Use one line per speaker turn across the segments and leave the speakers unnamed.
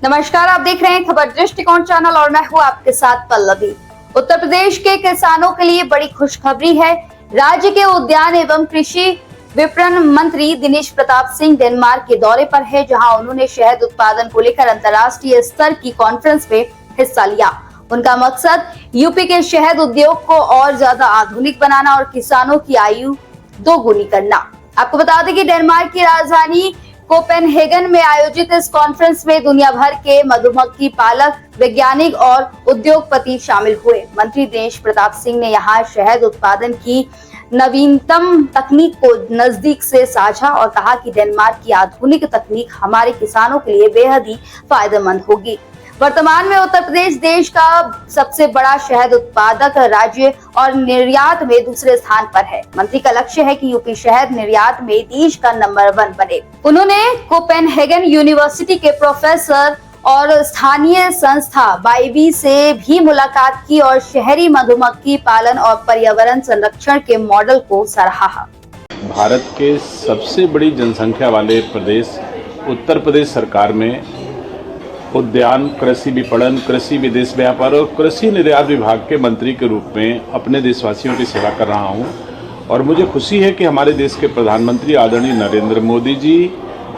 नमस्कार, आप देख रहे हैं खबर दृष्टिकोण चैनल और मैं हूं आपके साथ पल्लवी। उत्तर प्रदेश के किसानों के लिए बड़ी खुशखबरी है। राज्य के उद्यान एवं कृषि विपणन मंत्री दिनेश प्रताप सिंह डेनमार्क के दौरे पर है, जहां उन्होंने शहद उत्पादन को लेकर अंतर्राष्ट्रीय स्तर की कॉन्फ्रेंस में हिस्सा लिया। उनका मकसद यूपी के शहद उद्योग को और ज्यादा आधुनिक बनाना और किसानों की आयु दोगुनी करना। आपको बता दें कि डेनमार्क की राजधानी कोपेनहेगन में आयोजित इस कॉन्फ्रेंस में दुनिया भर के मधुमक्खी पालक, वैज्ञानिक और उद्योगपति शामिल हुए। मंत्री दिनेश प्रताप सिंह ने यहां शहद उत्पादन की नवीनतम तकनीक को नजदीक से साझा और कहा कि डेनमार्क की आधुनिक तकनीक हमारे किसानों के लिए बेहद ही फायदेमंद होगी। वर्तमान में उत्तर प्रदेश देश का सबसे बड़ा शहद उत्पादक राज्य और निर्यात में दूसरे स्थान पर है। मंत्री का लक्ष्य है कि यूपी शहद निर्यात में देश का नंबर 1 बने। उन्होंने कोपेनहेगन यूनिवर्सिटी के प्रोफेसर और स्थानीय संस्था बाईबी से भी मुलाकात की और शहरी मधुमक्खी पालन और पर्यावरण संरक्षण के मॉडल को सराहा।
भारत के सबसे बड़ी जनसंख्या वाले प्रदेश उत्तर प्रदेश सरकार में उद्यान, कृषि विपणन, कृषि विदेश व्यापार और कृषि निर्यात विभाग के मंत्री के रूप में अपने देशवासियों की सेवा कर रहा हूं और मुझे खुशी है कि हमारे देश के प्रधानमंत्री आदरणीय नरेंद्र मोदी जी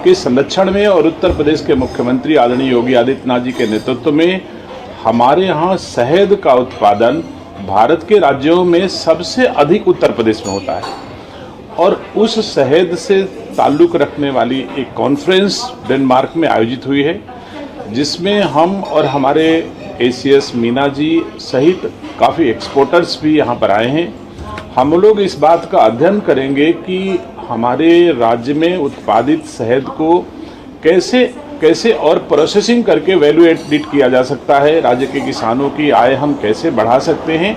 के संरक्षण में और उत्तर प्रदेश के मुख्यमंत्री आदरणीय योगी आदित्यनाथ जी के नेतृत्व में हमारे यहाँ शहद का उत्पादन भारत के राज्यों में सबसे अधिक उत्तर प्रदेश में होता है और उस शहद से ताल्लुक़ रखने वाली एक कॉन्फ्रेंस डेनमार्क में आयोजित हुई है, जिसमें हम और हमारे एसीएस मीना जी सहित काफ़ी एक्सपोर्टर्स भी यहाँ पर आए हैं। हम लोग इस बात का अध्ययन करेंगे कि हमारे राज्य में उत्पादित शहद को कैसे और प्रोसेसिंग करके वैल्यू एडिट किया जा सकता है, राज्य के किसानों की आय हम कैसे बढ़ा सकते हैं,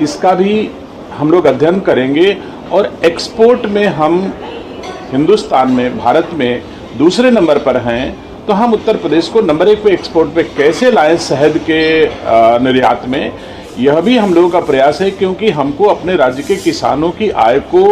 इसका भी हम लोग अध्ययन करेंगे। और एक्सपोर्ट में हम हिंदुस्तान में, भारत में दूसरे नंबर पर हैं, तो हम उत्तर प्रदेश को नंबर 1 पे एक्सपोर्ट पे कैसे लाएं शहद के निर्यात में, यह भी हम लोगों का प्रयास है, क्योंकि हमको अपने राज्य के किसानों की आय को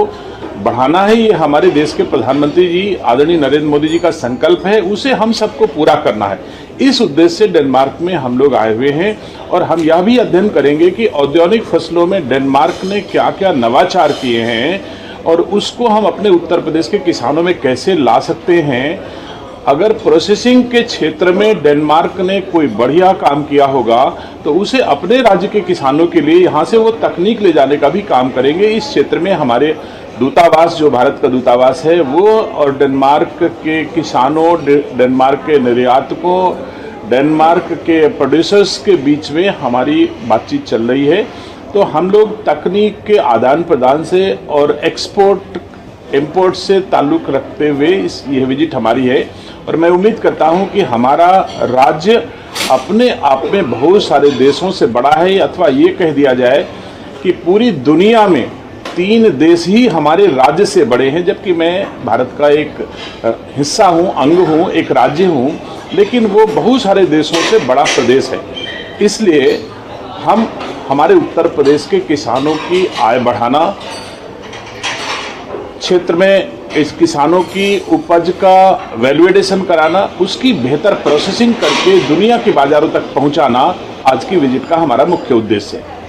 बढ़ाना है। ये हमारे देश के प्रधानमंत्री जी आदरणीय नरेंद्र मोदी जी का संकल्प है, उसे हम सबको पूरा करना है। इस उद्देश्य से डेनमार्क में हम लोग आए हुए हैं और हम यह भी अध्ययन करेंगे कि औद्योगिक फसलों में डेनमार्क ने क्या क्या नवाचार किए हैं और उसको हम अपने उत्तर प्रदेश के किसानों में कैसे ला सकते हैं। अगर प्रोसेसिंग के क्षेत्र में डेनमार्क ने कोई बढ़िया काम किया होगा तो उसे अपने राज्य के किसानों के लिए यहाँ से वो तकनीक ले जाने का भी काम करेंगे। इस क्षेत्र में हमारे दूतावास, जो भारत का दूतावास है, वो और डेनमार्क के किसानों, डेनमार्क के निर्यातकों, डेनमार्क के प्रोड्यूसर्स के बीच में हमारी बातचीत चल रही है। तो हम लोग तकनीक के आदान प्रदान से और एक्सपोर्ट इंपोर्ट से ताल्लुक़ रखते हुए यह विजिट हमारी है और मैं उम्मीद करता हूं कि हमारा राज्य अपने आप में बहुत सारे देशों से बड़ा है, अथवा ये कह दिया जाए कि पूरी दुनिया में 3 देश ही हमारे राज्य से बड़े हैं, जबकि मैं भारत का एक हिस्सा हूं, अंग हूं, एक राज्य हूं, लेकिन वो बहुत सारे देशों से बड़ा प्रदेश है। इसलिए हम हमारे उत्तर प्रदेश के किसानों की आय बढ़ाना, क्षेत्र में इस किसानों की उपज का वैल्यूएडेशन कराना, उसकी बेहतर प्रोसेसिंग करके दुनिया के बाजारों तक पहुंचाना आज की विजिट का हमारा मुख्य उद्देश्य है।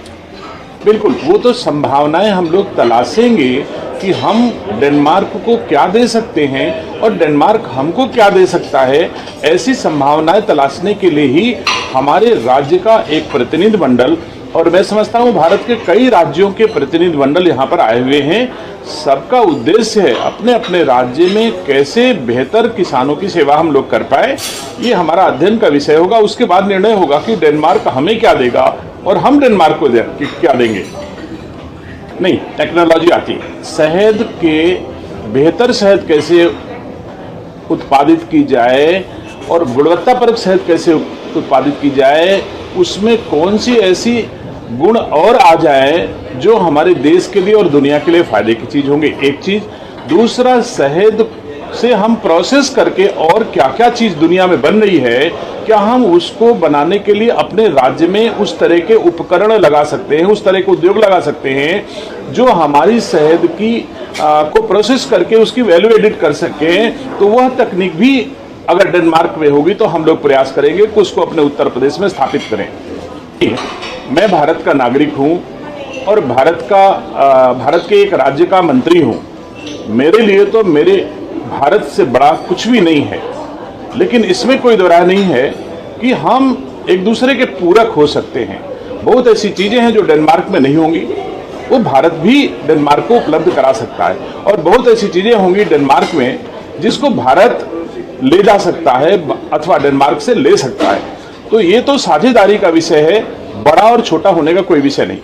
बिल्कुल, वो तो संभावनाएं हम लोग तलाशेंगे कि हम डेनमार्क को क्या दे सकते हैं और डेनमार्क हमको क्या दे सकता है। ऐसी संभावनाएं तलाशने के लिए ही हमारे राज्य का एक प्रतिनिधि मंडल, और मैं समझता हूं भारत के कई राज्यों के प्रतिनिधि मंडल यहाँ पर आए हुए हैं। सबका उद्देश्य है अपने अपने राज्य में कैसे बेहतर किसानों की सेवा हम लोग कर पाए, ये हमारा अध्ययन का विषय होगा। उसके बाद निर्णय होगा कि डेनमार्क हमें क्या देगा और हम डेनमार्क को क्या देंगे। नहीं, टेक्नोलॉजी आती है, शहद के बेहतर शहद कैसे उत्पादित की जाए और गुणवत्तापरक शहद कैसे उत्पादित की जाए, उसमें कौन सी ऐसी गुण और आ जाए जो हमारे देश के लिए और दुनिया के लिए फायदे की चीज होंगे, एक चीज। दूसरा, शहद से हम प्रोसेस करके और क्या क्या चीज दुनिया में बन रही है, क्या हम उसको बनाने के लिए अपने राज्य में उस तरह के उपकरण लगा सकते हैं, उस तरह के उद्योग लगा सकते हैं जो हमारी शहद की को प्रोसेस करके उसकी वैल्यू एडिट कर सकें। तो वह तकनीक भी अगर डेनमार्क में होगी तो हम लोग प्रयास करेंगे कि उसको अपने उत्तर प्रदेश में स्थापित करें। मैं भारत का नागरिक हूं और भारत के एक राज्य का मंत्री हूं। मेरे लिए तो मेरे भारत से बड़ा कुछ भी नहीं है, लेकिन इसमें कोई दो राय नहीं है कि हम एक दूसरे के पूरक हो सकते हैं। बहुत ऐसी चीजें हैं जो डेनमार्क में नहीं होंगी, वो भारत भी डेनमार्क को उपलब्ध करा सकता है, और बहुत ऐसी चीजें होंगी डेनमार्क में जिसको भारत ले जा सकता है अथवा डेनमार्क से ले सकता है। तो ये तो साझेदारी का विषय है, बड़ा और छोटा होने का कोई विषय नहीं।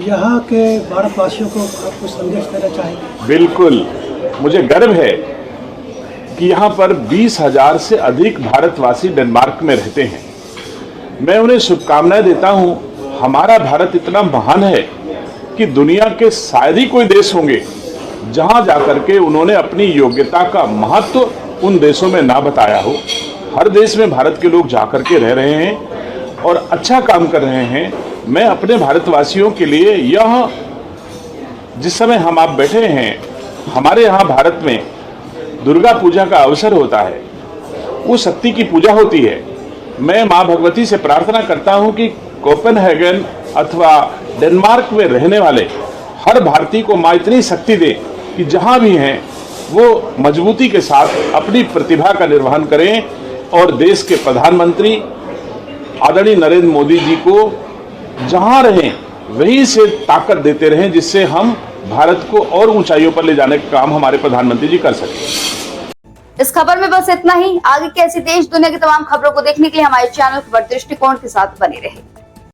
यहाँ के भारतवासियों को आप कुछ संदेश देना चाहेंगे?
बिल्कुल, मुझे गर्व है कि यहाँ पर 20,000 से अधिक भारतवासी डेनमार्क में रहते हैं। मैं उन्हें शुभकामनाएं देता हूँ। हमारा भारत इतना महान है कि दुनिया के शायद ही कोई देश होंगे जहाँ जाकर के उन्होंने अपनी योग्यता का महत्व उन देशों में ना बताया हो। हर देश में भारत के लोग जाकर के रह रहे हैं और अच्छा काम कर रहे हैं। मैं अपने भारतवासियों के लिए यह, जिस समय हम आप बैठे हैं, हमारे यहाँ भारत में दुर्गा पूजा का अवसर होता है, वो शक्ति की पूजा होती है। मैं माँ भगवती से प्रार्थना करता हूँ कि कोपेनहेगन अथवा डेनमार्क में रहने वाले हर भारतीय को माँ इतनी शक्ति दे कि जहाँ भी हैं वो मजबूती के साथ अपनी प्रतिभा का निर्वहन करें और देश के प्रधानमंत्री आदरणीय नरेंद्र मोदी जी को जहाँ रहें वहीं से ताकत देते रहें, जिससे हम भारत को और ऊंचाइयों पर ले जाने का काम हमारे प्रधानमंत्री जी कर सकें।
इस खबर में बस इतना ही। आगे की ऐसी देश दुनिया की तमाम खबरों को देखने के लिए हमारे चैनल खबर दृष्टिकोण के साथ बने रहें।